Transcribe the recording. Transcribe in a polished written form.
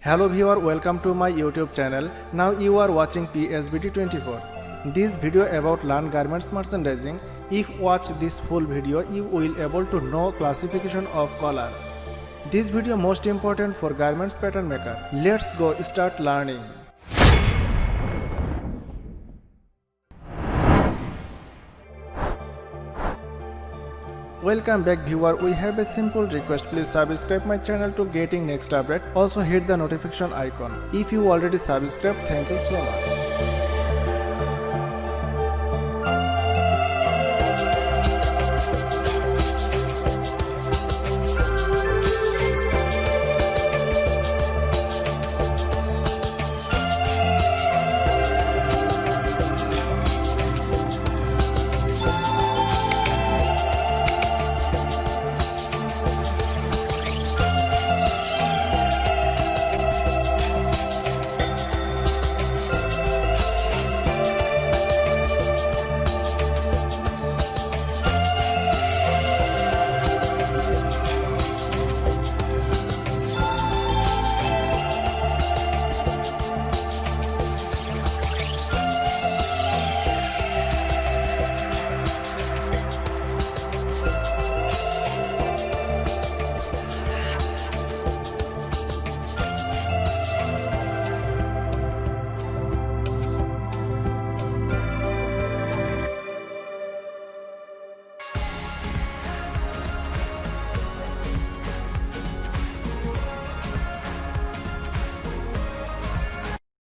Hello viewer, welcome to my YouTube channel. Now you are watching psbd24. This video about learn garments merchandising. If watch this full video, you will able to know classification of color. This video most important for garments pattern maker. Let's go start learning. Welcome back viewer, we have a simple request, please subscribe my channel to getting next update. Also hit the notification icon. If you already subscribed, thank you so much.